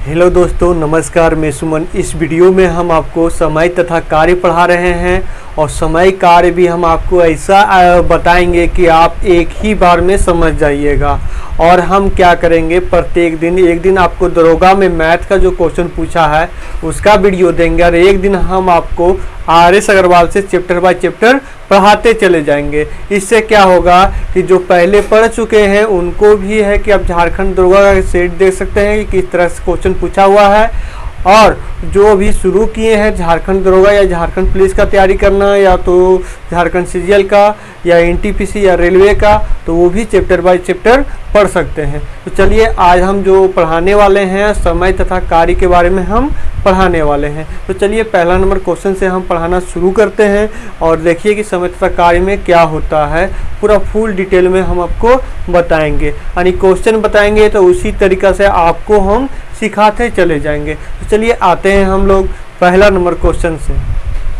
Hello दोस्तों, नमस्कार। मैं सुमन। इस वीडियो में हम आपको समय तथा कार्य पढ़ा रहे हैं और समय कार्य भी हम आपको ऐसा बताएंगे कि आप एक ही बार में समझ जाइएगा। और हम क्या करेंगे, प्रत्येक दिन एक दिन आपको दरोगा में मैथ का जो क्वेश्चन पूछा है उसका वीडियो देंगे और एक दिन हम आपको RS अग्रवाल से चैप्टर बाय चैप्टर पढ़ाते चले जाएंगे। इससे क्या होगा कि जो पहले पढ़ चुके हैं उनको भी है कि आप झारखंड दरोगा का सेट देख सकते हैं कि किस तरह से क्वेश्चन पूछा हुआ है, और जो अभी शुरू किए हैं झारखंड दरोगा या झारखंड पुलिस का तैयारी करना या तो झारखंड CGL का या NTPC या रेलवे का, तो वो भी चैप्टर बाय चैप्टर पढ़ सकते हैं। तो चलिए आज हम जो पढ़ाने वाले हैं समय तथा कार्य के बारे में हम पढ़ाने वाले हैं। तो चलिए पहला नंबर क्वेश्चन से हम पढ़ाना शुरू करते हैं और देखिए कि समय तथा कार्य में क्या होता है। पूरा फुल डिटेल में हम आपको बताएंगे, यानी क्वेश्चन बताएंगे तो उसी तरीक़ा से आपको हम सिखाते चले जाएंगे। तो चलिए आते हैं हम लोग पहला नंबर क्वेश्चन से।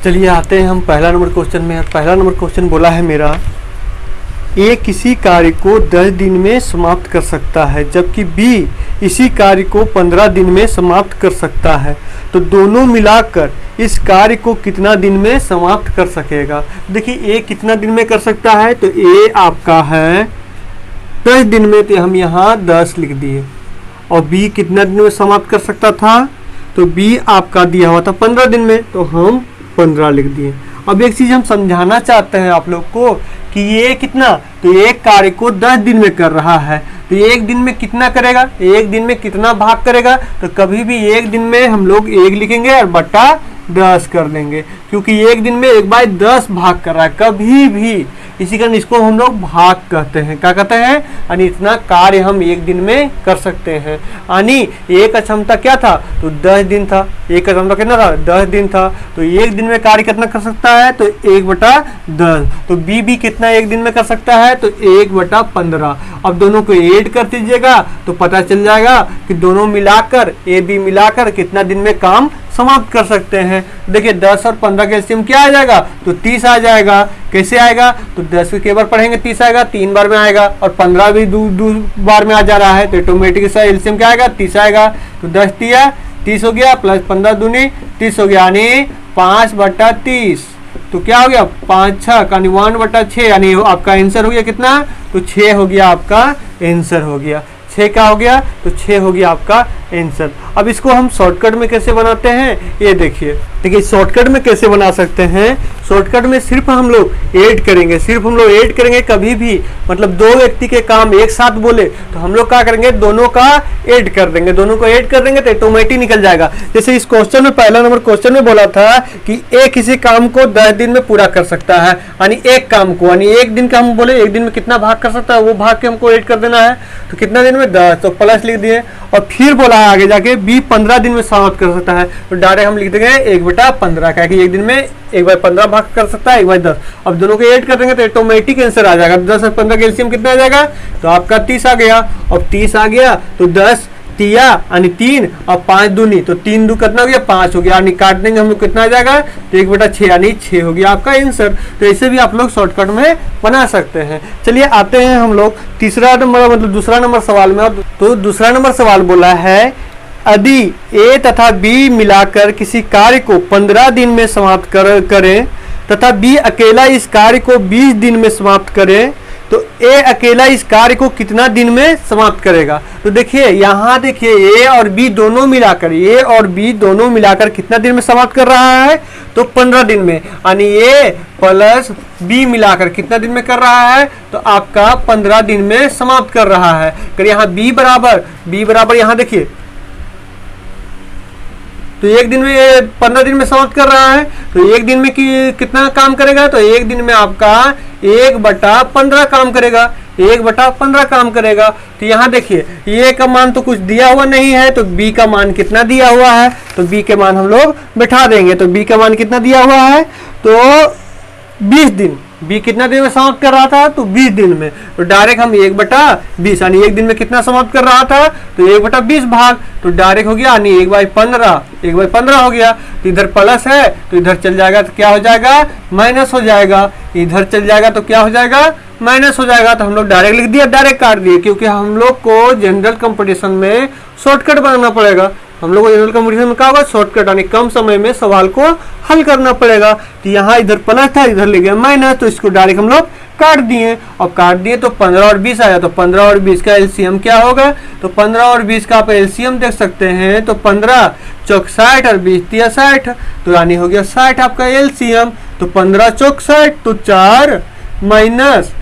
चलिए आते हैं हम पहला नंबर क्वेश्चन में। पहला नंबर क्वेश्चन बोला है मेरा, A किसी कार्य को 10 दिन में समाप्त कर सकता है जबकि B इसी कार्य को 15 दिन में समाप्त कर सकता है, तो दोनों मिलाकर इस कार्य को कितना दिन में समाप्त कर सकेगा। देखिए A कितना दिन में कर सकता है, तो A आपका है 10 दिन में, तो हम यहाँ 10 लिख दिए। और B कितना दिन में समाप्त कर सकता था, तो B आपका दिया हुआ था 15 दिन में, तो हम 15 लिख दिए। अब एक चीज़ हम समझाना चाहते हैं आप लोग को कि ये कितना, तो एक कार्य को 10 दिन में कर रहा है, तो एक दिन में कितना करेगा, एक दिन में कितना भाग करेगा, तो कभी भी एक दिन में हम लोग 1 लिखेंगे और बटा 10 कर देंगे, क्योंकि एक दिन में 1/10 भाग कर रहा है कभी भी। इसी कारण इसको हम लोग भाग कहते हैं। क्या कहते हैं, यानी इतना कार्य हम एक दिन में कर सकते हैं। यानी एक अक्षमता क्या था, तो 10 दिन था। एक अक्षमता कितना था, 10 दिन था, तो एक दिन में कार्य कितना कर सकता है, तो 1/10। तो B भी कितना एक दिन में कर सकता है, तो 1/15। अब दोनों को ऐड कर दीजिएगा तो पता चल जाएगा कि दोनों मिलाकर AB मिलाकर कितना दिन में काम समाप्त कर सकते हैं। देखिए 10 और 15 का एलसीएम क्या आ जाएगा, तो 30 आ जाएगा। कैसे आएगा, तो 10 के बार पढ़ेंगे 30 आएगा, 3 बार में आएगा, और 15 भी दो बार में आ जा रहा है, तो ऑटोमेटिक सा एलसीएम क्या आएगा, 30 आएगा। तो 10 तिया 30 हो गया, प्लस 15 दूनी 30 हो गया, यानी 5/30। तो क्या हो गया, 5×6 यानी 1/6, यानी आपका आंसर हो गया कितना, तो 6 हो गया आपका आंसर हो गया। 6 क्या हो गया, तो 6 हो गया आपका आंसर। अब इसको हम शॉर्टकट में कैसे बनाते हैं, ये देखिए शॉर्टकट में कैसे बना सकते हैं। शॉर्टकट में सिर्फ हम लोग ऐड करेंगे, कभी भी मतलब दो व्यक्ति के काम एक साथ बोले तो हम लोग क्या करेंगे, दोनों का ऐड कर देंगे, तो ऑटोमेटिक निकल जाएगा। जैसे इस क्वेश्चन में पहला नंबर क्वेश्चन में बोला था कि A किसी काम को 10 दिन में पूरा कर सकता है, यानी एक काम को, यानी एक दिन का हम बोले एक दिन में कितना भाग कर सकता है, वो भाग के हमको ऐड कर देना है। तो कितना दिन में 10, तो प्लस लिख दिए। और फिर बोला है आगे जाके B 15 दिन में समाप्त कर सकता है, तो डायरेक्ट हम लिख देंगे 1/15, क्या कि एक दिन में 1/15 भाग कर सकता है, 1/10। अब दोनों को ऐड कर देंगे तो ऑटोमेटिक आंसर आ जाएगा। 10 और 15 का एलसीएम कितना आ जाएगा, तो आपका 30 आ गया। अब 30 आ गया तो 10 तिया यानी 3 और 5 दूनी, तो 3 दू कितना हो गया, 5 हो गया, यानी काट देंगे हम लोग कितना आ जाएगा, तो 1/6 यानी 6 हो गया आपका आंसर। तो ऐसे भी आप लोग शॉर्टकट में बना सकते हैं। चलिए आते हैं हम लोग तीसरा नंबर मतलब दूसरा नंबर सवाल में। तो दूसरा नंबर सवाल बोला है, यदि A तथा B मिलाकर किसी कार्य को 15 दिन में समाप्त करें तथा B अकेला इस कार्य को 20 दिन में समाप्त करे, तो A अकेला इस कार्य को कितना दिन में समाप्त करेगा। तो देखिए यहाँ देखिए A और B दोनों मिलाकर कितना दिन में समाप्त कर रहा है, तो 15 दिन में, यानी A प्लस B मिलाकर कितना दिन में कर रहा है, तो आपका 15 दिन में समाप्त कर रहा है। अगर यहाँ B बराबर यहाँ देखिए, तो एक दिन में 15 दिन में समाप्त कर रहा है, तो एक दिन में कितना काम करेगा, तो एक दिन में आपका 1/15 काम करेगा, 1/15 काम करेगा। तो यहाँ देखिए A का मान तो कुछ दिया हुआ नहीं है, तो B का मान कितना दिया हुआ है, तो B के मान हम लोग बैठा देंगे। तो B का मान कितना दिया हुआ है, तो 20 दिन। B कितना दिन में समाप्त कर रहा था, तो 20 दिन में, तो डायरेक्ट हम 1/20, यानी एक दिन में कितना समाप्त कर रहा था, तो 1/20 भाग, तो डायरेक्ट हो गया, यानी 1/15 हो गया। तो इधर प्लस है तो इधर चल जाएगा, तो क्या हो जाएगा, माइनस हो जाएगा। इधर चल जाएगा तो क्या हो जाएगा, माइनस हो जाएगा। तो हम लोग डायरेक्ट लिख दिया, डायरेक्ट काट दिए, क्योंकि हम लोग को जनरल कंपटीशन में शॉर्टकट बनाना पड़ेगा। हम लोग को जनरल कंपटीशन में क्या होगा, शॉर्टकट यानी कम समय में सवाल को हल करना पड़ेगा। तो यहाँ इधर प्लस था, इधर ले गया माइनस, तो इसको डायरेक्ट हम लोग काट दिए। और काट दिए तो 15 और 20 आया, तो 15 और 20 का एलसीएम क्या होगा, तो 15 और 20 का आप एलसीएम देख सकते हैं। तो 15 चौक 60 और 20 तिया 60, तो यानी हो गया 60 आपका एलसीएम। तो 15 चौक 60, तो 4 माइनस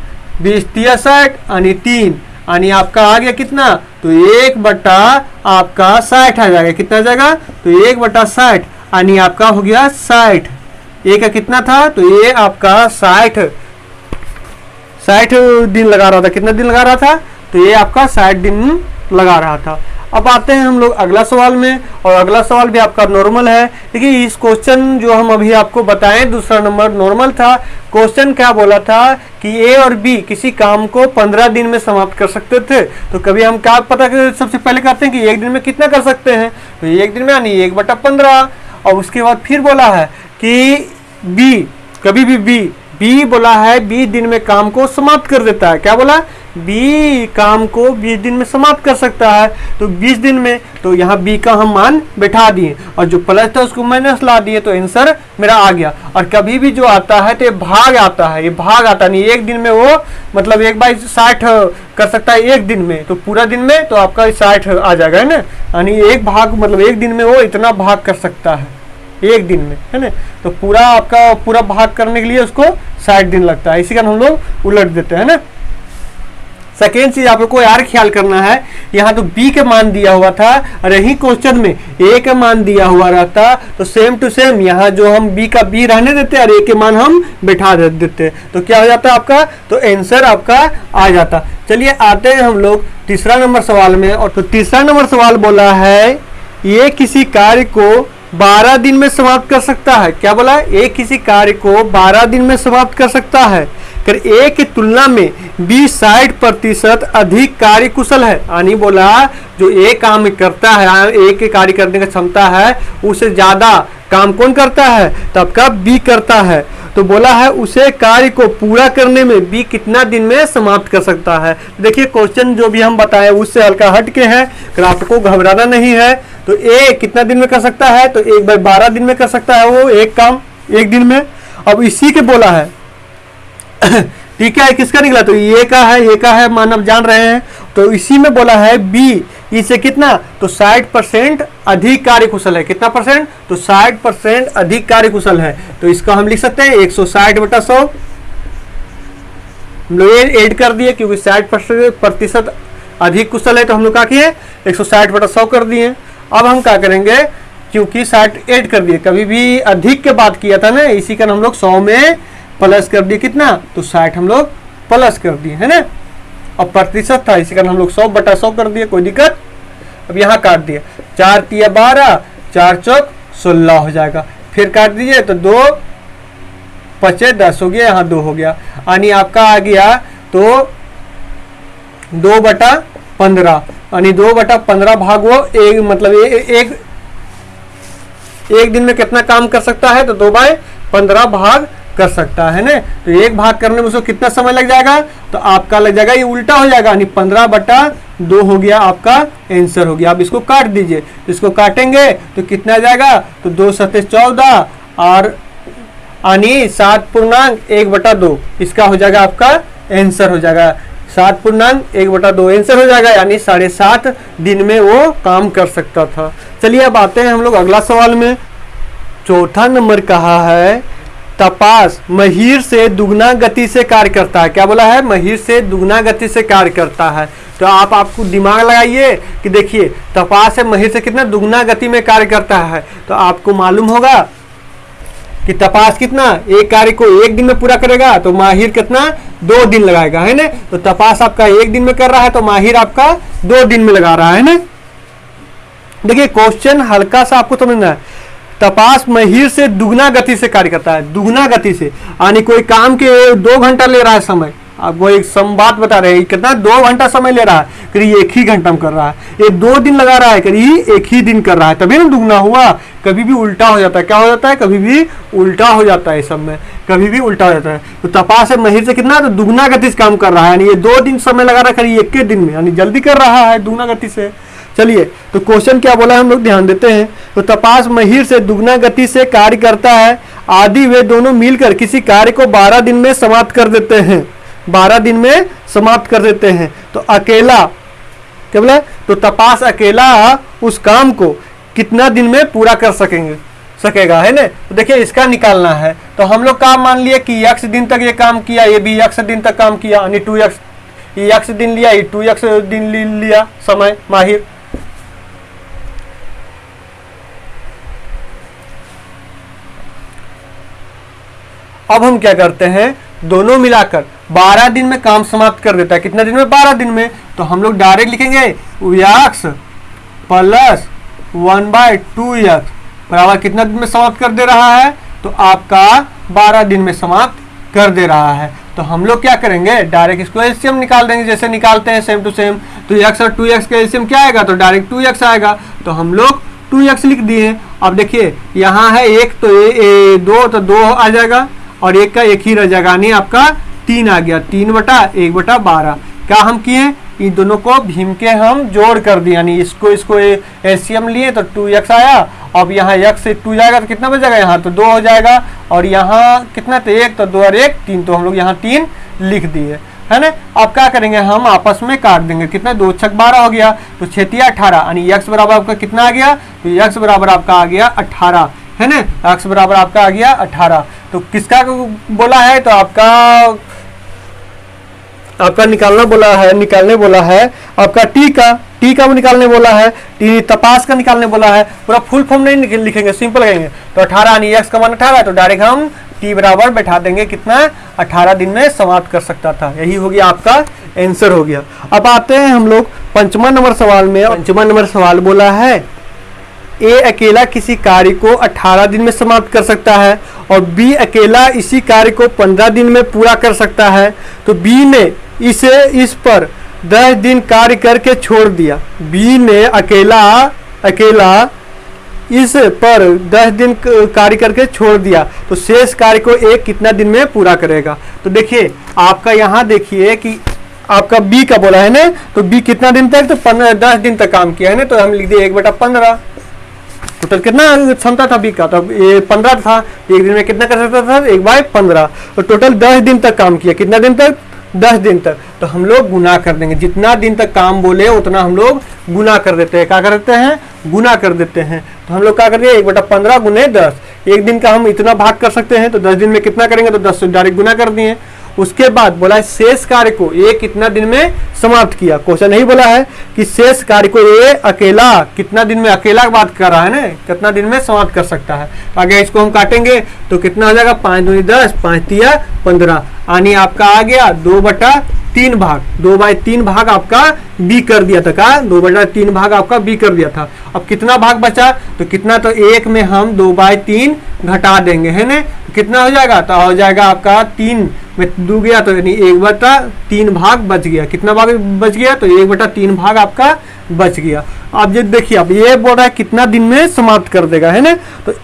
20 तिया 60 यानी 3, यानी आपका आ गया कितना, तो 1/, आपका 60 आ जाएगा। कितना आ जाएगा, तो 1/60 यानी आपका हो गया 60। ए का कितना था, तो ये आपका 60 दिन लगा रहा था। कितना दिन लगा रहा था, तो ये आपका 60 दिन लगा रहा था। अब आते हैं हम लोग अगला सवाल में, और अगला सवाल भी आपका नॉर्मल है। देखिए इस क्वेश्चन जो हम अभी आपको बताएं, दूसरा नंबर नॉर्मल था। क्वेश्चन क्या बोला था कि ए और बी किसी काम को 15 दिन में समाप्त कर सकते थे। तो कभी हम क्या पता कर सबसे पहले करते हैं कि एक दिन में कितना कर सकते हैं, तो एक दिन में यानी 1/15। और उसके बाद फिर बोला है कि बी, कभी भी बी बोला है 20 दिन में काम को समाप्त कर देता है। क्या बोला, बी काम को 20 दिन में समाप्त कर सकता है। तो 20 दिन में, तो यहाँ बी का हम मान बैठा दिए और जो प्लस था उसको माइनस ला दिए, तो आंसर मेरा आ गया। और कभी भी जो आता है तो ये भाग आता है, ये भाग आता नहीं। एक दिन में वो मतलब 1/60 कर सकता है एक दिन में, तो पूरा दिन में तो आपका 60 आ जाएगा, है ना। यानी एक भाग मतलब एक दिन में वो इतना भाग कर सकता है एक दिन में, है ना। तो पूरा आपका पूरा भाग करने के लिए उसको 60 दिन लगता है। इसी कारण हम लोग उलट देते हैं ना। सेकेंड चीज आप लोग को यार ख्याल करना है, यहाँ तो बी के मान दिया हुआ था और यही क्वेश्चन में ए का मान दिया हुआ रहता, तो सेम टू सेम यहाँ जो हम बी का बी रहने देते और ए के मान हम बैठा देते, तो क्या हो जाता है आपका, तो आंसर आपका आ जाता। चलिए आते हैं हम लोग तीसरा नंबर सवाल में। और तो तीसरा नंबर सवाल बोला है ये किसी कार्य को 12 दिन में समाप्त कर सकता है। क्या बोला, ए किसी कार्य को 12 दिन में समाप्त कर सकता है। कर ए की तुलना में बी 60% अधिक कार्य कुशल है। यानी बोला जो ए काम करता है, ए के कार्य करने की क्षमता है, उससे ज्यादा काम कौन करता है, तब का बी करता है। तो बोला है उसे कार्य को पूरा करने में बी कितना दिन में समाप्त कर सकता है। देखिए क्वेश्चन जो भी हम बताए उससे हल्का हट के है, आपको घबराना नहीं है। तो ए कितना दिन में कर सकता है, तो 1/12 दिन में कर सकता है वो एक काम एक दिन में। अब इसी के बोला है ठीक है, किसका निकला, तो ये का है, ये का है, मानव जान रहे हैं। तो इसी में बोला है बी इसे कितना, तो 60% अधिक कार्य कुशल है। कितना परसेंट, तो 60% अधिक कार्य कुशल है। तो इसका हम लिख सकते हैं 160/100, हम लोग ऐड कर दिए क्योंकि 60% अधिक कुशल है, तो हम लोग क्या किए 160/100 कर दिए। अब हम क्या करेंगे, क्योंकि 60 ऐड कर दिए, कभी भी अधिक के बात किया था ना, इसी कारण हम लोग 100 में प्लस कर दिए कितना, तो 60 हम लोग प्लस कर दिए, है ना। अब प्रतिशत था इसी कारण हम लोग 100/100 कर दिए, कोई दिक्कत। अब यहाँ काट दिए, 4 तिया 12, 4 चौक 16 हो जाएगा। फिर काट दीजिए तो 2 5 10 हो गया, यहाँ 2 हो गया, यानी आपका आ गया तो 2/15, यानी 2/15 भाग वो एक, मतलब एक दिन में कितना काम कर सकता है, तो 2/15 भाग कर सकता है ना। तो एक भाग करने में उसको कितना समय लग जाएगा, तो आपका लग जाएगा, ये उल्टा हो जाएगा, यानी 15/2 हो गया, आपका आंसर हो गया। आप इसको काट दीजिए, इसको काटेंगे तो कितना जाएगा, तो 2 7 14 और यानी 7.1/2, इसका हो जाएगा आपका आंसर हो जाएगा 7.1/2 आंसर हो जाएगा, यानी 7.5 दिन में वो काम कर सकता था। चलिए अब आते हैं हम लोग अगला सवाल में। चौथा नंबर कहा है तपास महिर से दुगना गति से कार्य करता है। क्या बोला है, महिर से दुगना गति से कार्य करता है। तो आपको दिमाग लगाइए कि देखिए तपास है महिर से कितना दुगना गति में कार्य करता है। तो आपको मालूम होगा कि तपास कितना एक कार्य को एक दिन में पूरा करेगा, तो माहिर कितना 2 दिन लगाएगा, है ना। तो तपास आपका एक दिन में कर रहा है, तो माहिर आपका 2 दिन में लगा रहा है ना। देखिए क्वेश्चन हल्का सा आपको समझना है, तपास महिर से दुगना गति से कार्य करता है। दुगना गति से यानी कोई काम के 2 घंटा ले रहा है समय, आपको एक बात बता रहे हैं, कितना 2 घंटा समय ले रहा है, करीब 1 ही घंटा में कर रहा है। ये 2 दिन लगा रहा है, करीब 1 ही दिन कर रहा है, तभी ना दुगना हुआ। कभी भी उल्टा हो जाता है, क्या हो जाता है, कभी भी उल्टा हो जाता है, सब में कभी भी उल्टा हो जाता है। तो तपास है महिर से कितना, तो दुगना गति से काम कर रहा है, यानी ये 2 दिन समय लगा रहा है, करीब 1 दिन में, यानी जल्दी कर रहा है दुगना गति से। चलिए, तो क्वेश्चन क्या बोला हम लोग ध्यान देते हैं। तो तपास महीर से दुगना गति से कार्य करता है, आदि वे दोनों मिलकर किसी कार्य को 12 दिन में समाप्त कर देते हैं। 12 दिन में समाप्त कर देते हैं। तो अकेला क्या बोला, तो तपास अकेला उस काम को कितना दिन में पूरा कर सकेगा, है ना। तो देखिए इसका निकालना है। तो हम लोग काम मान लिए कि x दिन तक ये काम किया, ये भी x दिन तक काम किया, यानी 2x, ये x दिन लिया, ये 2x दिन लिया समय माहिर। अब हम क्या करते हैं, दोनों मिलाकर 12 दिन में काम समाप्त कर देता है। कितना दिन में, 12 दिन में। तो हम लोग डायरेक्ट लिखेंगे x प्लस 1/2x बराबर कितना दिन में समाप्त कर दे रहा है, तो आपका 12 दिन में समाप्त कर दे रहा है। तो हम लोग क्या करेंगे, डायरेक्ट इसको एलसीएम निकाल देंगे, जैसे निकालते हैं सेम टू सेम। तो x और 2x का एलसीएम क्या आएगा, तो डायरेक्ट 2x आएगा। तो हम लोग 2x लिख दिए। अब देखिए यहाँ है 1, तो 2, तो 2 आ जाएगा और 1 का 1 ही रह जाएगा, यानी आपका 3 आ गया। 3/1/12 क्या हम किए, इन दोनों को भीम के हम जोड़ कर दिए, यानी इसको एलसीएम लिए तो 2x आया। अब यहाँ x से 2 जाएगा तो कितना बचेगा, यहाँ तो 2 हो जाएगा। और यहाँ कितना, तो 1, तो 2 और 1 3, तो हम लोग यहाँ 3 लिख दिए, है ना। अब क्या करेंगे, हम आपस में काट देंगे। कितना, 2 × 6 12 हो गया, तो 6 18, यानी x बराबर आपका कितना आ गया, तो x बराबर आपका आ गया 18, है ना। x बराबर आपका आ गया 18। तो किसका बोला है, तो आपका निकालने बोला है आपका टी का वो निकालने बोला है, टी तपास का निकालने बोला है। पूरा फुल फॉर्म नहीं लिखेंगे, सिंपल कहेंगे। तो 18 यानी x का मान 18, तो डायरेक्ट हम टी बराबर बैठा देंगे कितना, 18 दिन में समाप्त कर सकता था। यही हो गया आपका आंसर हो गया। अब आते हैं हम लोग 5वां नंबर सवाल में। 5वां नंबर सवाल बोला है ए अकेला किसी कार्य को 18 दिन में समाप्त कर सकता है और बी अकेला इसी कार्य को 15 दिन में पूरा कर सकता है। तो बी ने इस पर 10 दिन कार्य करके छोड़ दिया। बी ने अकेला इस पर 10 दिन कार्य करके छोड़ दिया, तो शेष कार्य को एक कितना दिन में पूरा करेगा। तो देखिए आपका यहाँ देखिए कि आपका बी का बोला है ना, तो बी कितना दिन तक, तो 10 दिन तक काम किया है ना। तो हम लिख दिए 1/15। टोटल कितना क्षमता था बी का, तो ये 15 था, एक दिन में कितना कर सकता था, 1/15। तो टोटल 10 दिन तक काम किया। कितना दिन तक, 10 दिन तक। तो हम लोग गुना कर देंगे, जितना दिन तक काम बोले उतना हम लोग गुना कर देते हैं। क्या कर देते हैं, गुना कर देते हैं। तो हम लोग क्या करेंगे, 1/15 × 10। एक दिन का हम इतना भाग कर सकते हैं, तो 10 दिन में कितना करेंगे, तो 10 से डायरेक्ट गुना कर दिए। उसके बाद बोला शेष कार्य को ये कितना दिन में समाप्त किया। क्वेश्चन नहीं बोला है कि शेष कार्य को ये अकेला कितना दिन में, अकेला बात कर रहा है ना, कितना दिन में समाप्त कर सकता है। आगे इसको हम काटेंगे तो कितना हो जाएगा, 5 दूनी 10, 5 तिया 15, यानी आपका आ गया 2/3 भाग। 2/3 भाग आपका बी कर दिया था। का 2/3 भाग आपका बी कर दिया था। अब कितना भाग बचा, तो कितना, तो 1 में हम 2/3 घटा देंगे, है ना। कितना हो जाएगा, तो हो जाएगा आपका 3 में 2 गया, तो यानी 1/3 भाग बच गया। कितना भाग बच गया, तो 1/3 भाग आपका बच गया। अब ये देखिए, अब ये बोल रहा है कितना दिन में समाप्त कर देगा, है ना। तो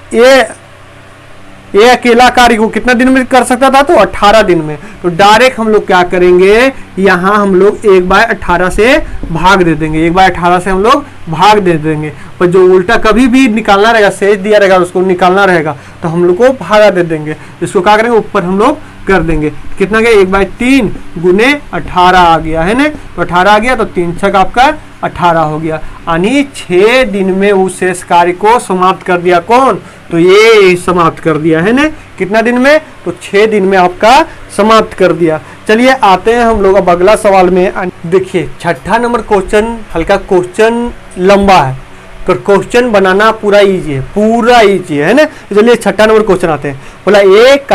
ये अकेला कार्य को कितना दिन में कर सकता था, तो 18 दिन में। तो डायरेक्ट हम लोग क्या करेंगे, यहाँ हम लोग 1/18 से भाग दे देंगे। 1/18 से हम लोग भाग दे देंगे। पर जो उल्टा कभी भी निकालना रहेगा, शेष दिया रहेगा, उसको निकालना रहेगा, तो हम लोग को भागा दे देंगे। इसको क्या करेंगे, ऊपर हम लोग कर देंगे। कितना गया, 1/3 × 18 आ गया, है ना। तो 18 आ गया, तो 3 × 6 आपका 18 हो गया, यानी 6 दिन में उस शेष कार्य को समाप्त कर दिया। कौन, तो ये समाप्त कर दिया, है ना। कितना दिन में, तो 6 दिन में आपका समाप्त कर दिया। चलिए आते हैं हम लोग अब अगला सवाल में। देखिए 6ठा नंबर क्वेश्चन, हल्का क्वेश्चन लंबा है, तो क्वेश्चन बनाना पूरा इजी है ना। चलिए 6ठा नंबर क्वेश्चन आते हैं। बोला एक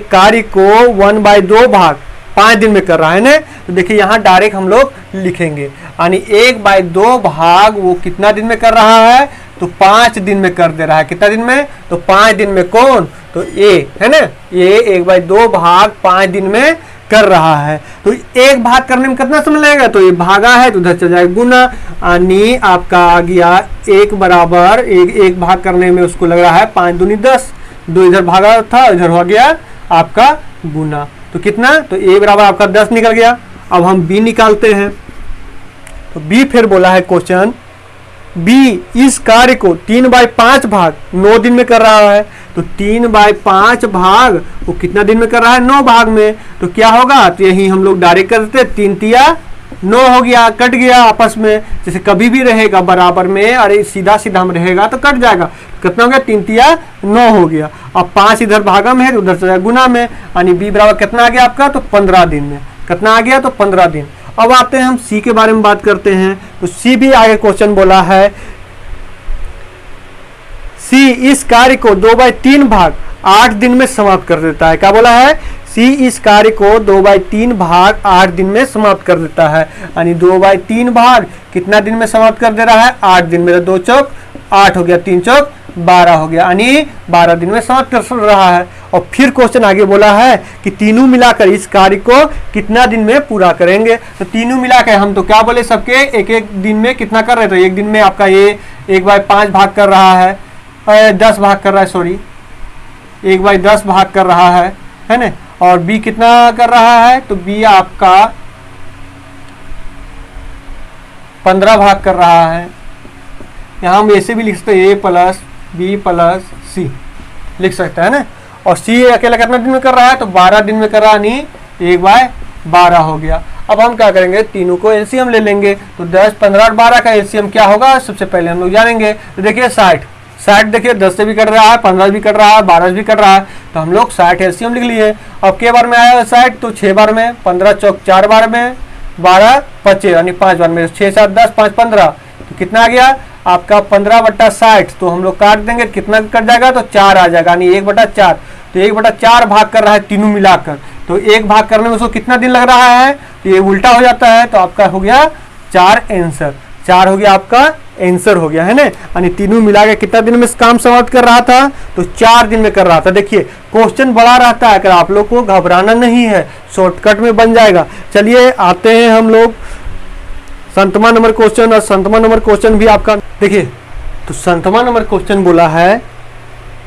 कार्य को 1/2 भाग 5 दिन में कर रहा है ना। तो देखिए यहाँ डायरेक्ट हम लोग लिखेंगे, यानी 1/2 भाग वो कितना दिन में कर रहा है, तो 5 दिन में कर दे रहा है। कितना दिन में, तो 5 दिन में। कौन, तो ए, है ना। ये 1/2 भाग 5 दिन में कर रहा है। तो एक भाग करने में कितना समय लगेगा, तो ये भागा है तो उधर चल जाएगा गुना, यानी आपका आ गया 1 बराबर एक भाग करने में उसको लग रहा है 5 दूनी 10, 2 इधर भागा था, इधर हो गया आपका गुना। तो कितना, तो ए बराबर आपका 10 निकल गया। अब हम बी निकालते हैं। तो बी फिर बोला है क्वेश्चन, बी इस कार्य को 3/5 भाग 9 दिन में कर रहा है। तो 3/5 भाग वो कितना दिन में कर रहा है? 9 भाग में। तो क्या होगा? तो यही हम लोग डायरेक्ट कर देते, 3 तिया 9 हो गया, कट गया आपस में। जैसे कभी भी रहेगा बराबर में, अरे सीधा सीधा हम रहेगा तो कट जाएगा। कितना हो गया? 3 तिया 9 हो गया। अब 5 इधर भागा में है तो उधर चला गुना में, यानी बी बराबर कितना आ गया आपका? तो 15 दिन में। कितना आ गया? तो 15 दिन। अब आते हैं हम सी के बारे में बात करते हैं। तो सी भी आगे क्वेश्चन बोला है, सी इस कार्य को 2/3 भाग 8 दिन में समाप्त कर देता है। क्या बोला है? सी इस कार्य को 2/3 भाग 8 दिन में समाप्त कर देता है। यानी 2/3 भाग कितना दिन में समाप्त कर दे रहा है? 8 दिन में। 2 चौक 8 हो गया, 3 चौक 12 हो गया, यानी 12 दिन में समाप्त कर रहा है। और फिर क्वेश्चन आगे बोला है कि तीनों मिलाकर इस कार्य को कितना दिन में पूरा करेंगे। तो तीनों मिलाकर हम तो क्या बोले, सबके एक एक दिन में कितना कर रहे थे? एक दिन में आपका ये 1/5 भाग कर रहा है, 10 भाग कर रहा है, सॉरी 1/10 भाग कर रहा है ना। और बी कितना कर रहा है? तो बी आपका 15 भाग कर रहा है। यहाँ हम ऐसे भी लिख सकते हैं, A+B+C लिख सकते हैं ना। और सी अकेला कितना दिन में कर रहा है? तो 12 दिन में कर रहा है, यानी 1/12 हो गया। अब हम क्या करेंगे? तीनों को एलसीएम ले लेंगे। तो 10, 15 और 12 का एलसीएम क्या होगा? सबसे पहले हम लोग जानेंगे। तो देखिए 60 देखिए 10 से भी कट रहा है, 15 भी कट रहा है, 12 भी कट रहा है। तो हम लोग 60 एलसीएम लिख लिए। अब के बार में आया 60? तो 6 बार में, 15 चौक 4 बार में, 12 25 यानी 5 बार में, 6 7 10 5 15। तो कितना आ गया आपका? 15/60। तो हम लोग काट देंगे, कितना कट जाएगा? तो 4 आ जाएगा, यानी 1/4। तो 1/4 भाग कर रहा है तीनों मिलाकर। तो एक भाग करने में उसको कितना दिन लग रहा है? तो ये उल्टा हो जाता है। तो आपका हो गया 4 आंसर, 4 हो गया आपका आंसर हो गया, है ना। यानी तीनों मिला के कितना दिन में काम समाप्त कर रहा था? तो 4 दिन में कर रहा था। देखिए क्वेश्चन बड़ा रहता है, अगर आप लोग को घबराना नहीं है, शॉर्टकट में बन जाएगा। चलिए आते हैं हम लोग 7वां नंबर क्वेश्चन। और 7वां नंबर क्वेश्चन भी आपका देखिए, तो 7वां नंबर क्वेश्चन बोला है,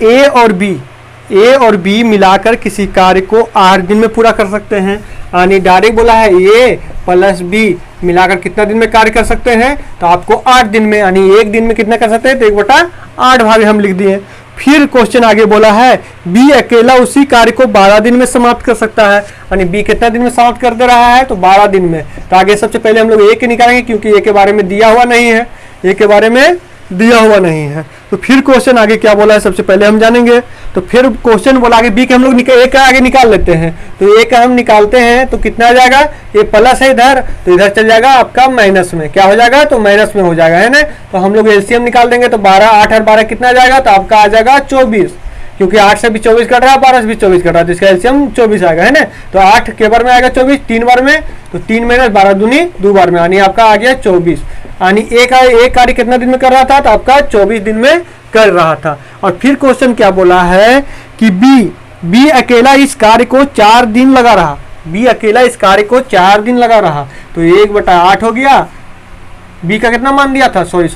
ए और बी मिलाकर किसी कार्य को 8 दिन में पूरा कर सकते हैं। यानी डायरेक्ट बोला है A+B मिलाकर कितना दिन में कार्य कर सकते हैं? तो आपको 8 दिन में, यानी एक दिन में कितना कर सकते हैं? तो 1/8 भाग हम लिख दिए। फिर क्वेश्चन आगे बोला है, बी अकेला उसी कार्य को 12 दिन में समाप्त कर सकता है। यानी बी कितना दिन में समाप्त कर दे रहा है? तो 12 दिन में। तो आगे सबसे पहले हम लोग ए के निकालेंगे, क्योंकि ए के बारे में दिया हुआ नहीं है, ए के बारे में दिया हुआ नहीं है। तो फिर क्वेश्चन आगे क्या बोला है सबसे पहले हम जानेंगे। तो फिर क्वेश्चन बोला आगे बी के हम लोग ए का आगे निकाल लेते हैं। तो ए का हम निकालते हैं तो कितना आ जाएगा? ये प्लस है इधर, तो इधर चल जाएगा आपका माइनस में। क्या हो जाएगा? तो माइनस में हो जाएगा, है ना। तो हम लोग एलसीएम निकाल देंगे। तो 12, 8 और 12 कितना आ जाएगा? तो आपका आ जाएगा 24, क्योंकि 8 से भी 24 कट रहा है, 12 से भी 24 कट रहा है, तो इसका एलसीएम 24 आएगा, है ना। तो 8 के बार में आएगा 24, 3 बार में, तो 3 - 12 दूनी 2 बार में, यानी आपका आ गया 24। यानी एक कार्य कितना दिन में कर रहा था? तो आपका 24 दिन में कर रहा था। और फिर क्वेश्चन क्या बोला है कि बी अकेला इस कार्य को 4 दिन लगा रहा। बी अकेला इस कार्य को 4 दिन लगा रहा। तो 1/8 हो गया। बी का कितना मान दिया था? सॉरी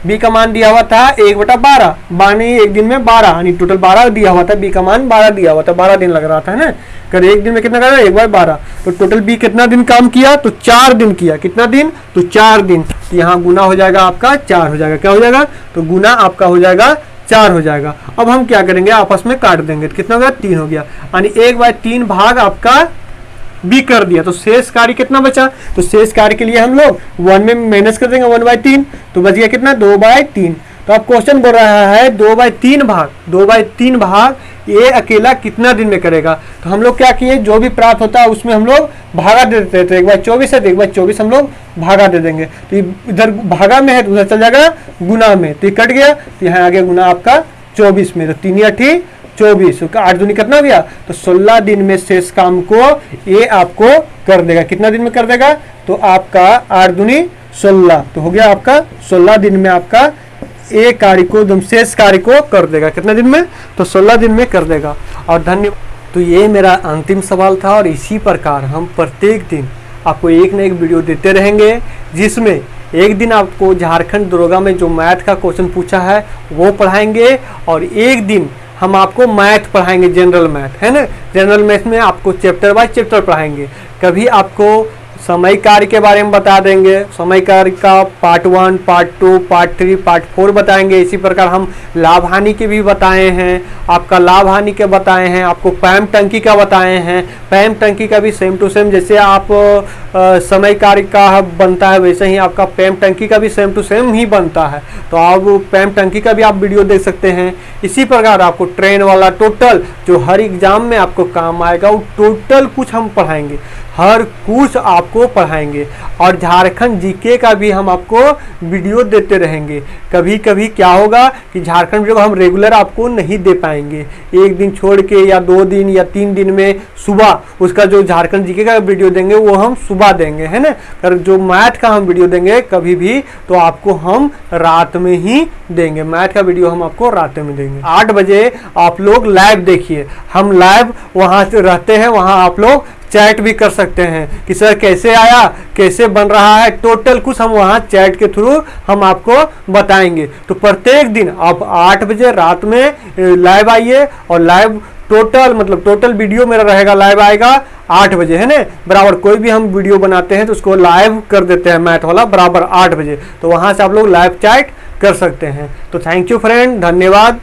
बी का मान दिया हुआ था 1/12, बानी एक दिन में 12, यानी टोटल 12 दिया हुआ था। बी का मान 12 दिया हुआ था, 12 दिन लग रहा था, है ना। कर एक दिन में कितना कर रहा है? 1/12। तो टोटल बी कितना दिन काम किया? तो 4 दिन किया। कितना दिन? तो 4 दिन। तो यहाँ गुना हो जाएगा आपका 4 हो जाएगा। क्या हो जाएगा? तो गुना आपका हो जाएगा 4 हो जाएगा। अब हम क्या करेंगे? आपस में काट देंगे। तो कितना हो गया? 3 हो गया, यानी 1/3 भाग आपका बी कर दिया। तो शेष कार्य कितना बचा? तो शेष कार्य के लिए हम लोग 1 में माइनस कर देंगे, 1/3। तो बच गया कितना? 2/3। तो अब क्वेश्चन बोल रहा है 2/3 भाग ये अकेला कितना दिन में करेगा। तो हम लोग क्या किए? जो भी प्राप्त होता है उसमें हम लोग भागा दे देते हैं। तो 1/24 है, तो 1/24 हम लोग भागा दे देंगे। तो इधर भागा में है तो उधर चल जाएगा गुना में, तो ये कट गया। तो यहाँ आगे गुना आपका 24 में। तो 3 × 8 = 24, 8 दूनी कितना हो गया? तो 16 दिन में शेष काम को ये आपको कर देगा। कितना दिन में कर देगा? तो आपका 8 दूनी 16, तो हो गया आपका 16 दिन में आपका एक कार्य को, एकदम शेष कार्य को कर देगा। कितना दिन में? तो 16 दिन में कर देगा। और धन्यवाद। तो ये मेरा अंतिम सवाल था, और इसी प्रकार हम प्रत्येक दिन आपको एक न एक वीडियो देते रहेंगे, जिसमें एक दिन आपको झारखंड दरोगा में जो मैथ का क्वेश्चन पूछा है वो पढ़ाएंगे, और एक दिन हम आपको मैथ पढ़ाएंगे, जनरल मैथ, है ना। जनरल मैथ में आपको चैप्टर बाय चैप्टर पढ़ाएंगे। कभी आपको समय कार्य के बारे में बता देंगे। समय कार्य का पार्ट 1, पार्ट 2, पार्ट 3, पार्ट 4 बताएंगे। इसी प्रकार हम लाभ हानि के भी बताए हैं, आपका लाभ हानि के बताए हैं, आपको पैम टंकी का बताए हैं। पैम टंकी का भी सेम टू सेम जैसे आप समय कार्य का बनता है वैसे ही आपका पैम टंकी का भी सेम टू सेम ही बनता है। तो आप पैम टंकी का भी आप वीडियो देख सकते हैं। इसी प्रकार आपको ट्रेन वाला टोटल जो हर एग्जाम में आपको काम आएगा वो टोटल कुछ हम पढ़ाएंगे, हर कुछ आपको पढ़ाएंगे। और झारखंड जीके का भी हम आपको वीडियो देते रहेंगे। कभी कभी क्या होगा कि झारखंड वीडियो हम रेगुलर आपको नहीं दे पाएंगे, एक दिन छोड़ के या 2 दिन या 3 दिन में सुबह उसका जो झारखंड जीके का वीडियो देंगे वो हम सुबह देंगे, है ना। और जो मैथ का हम वीडियो देंगे कभी भी तो आपको हम रात में ही देंगे। मैथ का वीडियो हम आपको रात में देंगे। 8 बजे आप लोग लाइव देखिए, हम लाइव वहाँ से रहते हैं, वहाँ आप लोग चैट भी कर सकते हैं कि सर कैसे आया, कैसे बन रहा है, टोटल कुछ हम वहाँ चैट के थ्रू हम आपको बताएंगे। तो प्रत्येक दिन आप 8 बजे रात में लाइव आइए और लाइव टोटल मतलब टोटल वीडियो मेरा रहेगा, लाइव आएगा 8 बजे, है ना बराबर। कोई भी हम वीडियो बनाते हैं तो उसको लाइव कर देते हैं मैथ वाला बराबर 8 बजे, तो वहाँ से आप लोग लाइव चैट कर सकते हैं। तो थैंक यू फ्रेंड, धन्यवाद।